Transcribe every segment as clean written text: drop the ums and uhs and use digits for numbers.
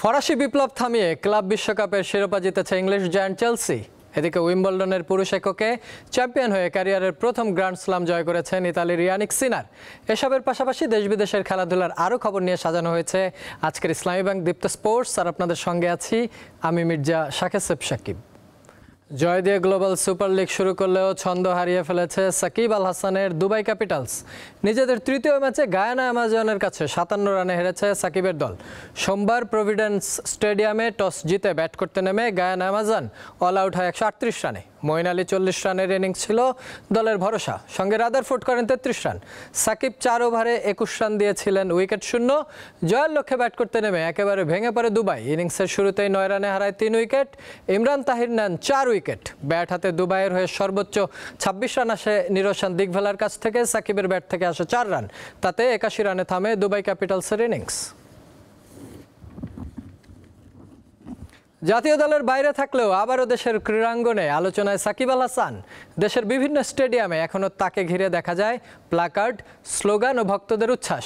ফরাসি বিপ্লব থামিয়ে ক্লাব বিশ্বকাপের শিরোপা জিতেছে ইংলিশ জায়ান্ট চেলসি। এদিকে উইম্বলডনের পুরুষ এককে চ্যাম্পিয়ন হয়ে ক্যারিয়ারের প্রথম গ্র্যান্ড স্লাম জয় করেছেন ইতালির ইয়ানিক সিনার। এসবের পাশাপাশি দেশ বিদেশের খেলাধুলার আরও খবর নিয়ে সাজানো হয়েছে আজকের ইসলামী ব্যাংক দীপ্ত স্পোর্টস। আর আপনাদের সঙ্গে আছি আমি মির্জা শাকেসেব সাকিব। জয় দিয়ে গ্লোবাল সুপার লিগ শুরু করলেও ছন্দ হারিয়ে ফেলেছে সাকিব আল হাসানের দুবাই ক্যাপিটালস। নিজেদের তৃতীয় ম্যাচে গায়ানা অ্যামাজনের কাছে 57 রানে হেরেছে সাকিবের দল। সোমবার প্রভিডেন্স স্টেডিয়ামে টস জিতে ব্যাট করতে নেমে গায়ানা অ্যামাজন অল আউট হয় 138 রানে। মঈন আলী 40 রানের ইনিংস ছিল দলের ভরসা, সঙ্গে রাদারফোর্ড করেন 33 রান। সাকিব 4 ওভারে 21 রান দিয়েছিলেন উইকেট শূন্য। জয়ের লক্ষ্যে ব্যাট করতে নেমে একেবারে ভেঙে পড়ে দুবাই। ইনিংসের শুরুতেই 9 রানে হারায় 3 উইকেট। ইমরান তাহির নেন 4 উইকেট। ব্যাট হাতে দুবাইয়ের হয়ে সর্বোচ্চ 26 রান আসে নিরোশান দিগভেলার কাছ থেকে। সাকিবের ব্যাট থেকে আসে 4 রান, তাতে 81 রানে থামে দুবাই ক্যাপিটালসের ইনিংস। জাতীয় দলের বাইরে থাকলেও আবারও দেশের ক্রীড়াঙ্গনে আলোচনায় সাকিব আল হাসান। দেশের বিভিন্ন স্টেডিয়ামে এখনও তাকে ঘিরে দেখা যায় প্ল্যাকার্ড, স্লোগান ও ভক্তদের উচ্ছ্বাস।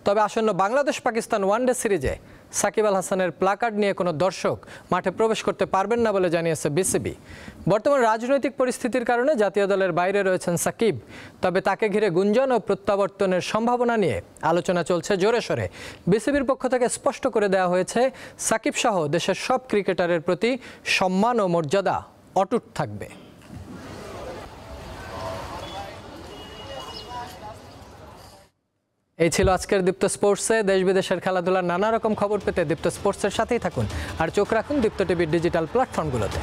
তবে আসন্ন বাংলাদেশ পাকিস্তান ওয়ানডে সিরিজে সাকিব আল হাসানের প্ল্যাকার্ড নিয়ে কোনো দর্শক মাঠে প্রবেশ করতে পারবেন না বলে জানিয়েছে বিসিবি। বর্তমান রাজনৈতিক পরিস্থিতির কারণে জাতীয় দলের বাইরে রয়েছেন সাকিব। তবে তাকে ঘিরে গুঞ্জন ও প্রত্যাবর্তনের সম্ভাবনা নিয়ে আলোচনা চলছে জোরে সোরে। বিসিবির পক্ষ থেকে স্পষ্ট করে দেওয়া হয়েছে, সাকিব সহ দেশের সব ক্রিকেটারের প্রতি সম্মান ও মর্যাদা অটুট থাকবে। এই ছিল আজকের দীপ্ত স্পোর্টসে। দেশ বিদেশের খেলাধুলার নানা রকম খবর পেতে দীপ্ত স্পোর্টসের সাথেই থাকুন আর চোখ রাখুন দীপ্ত টিভির ডিজিটাল প্ল্যাটফর্মগুলোতে।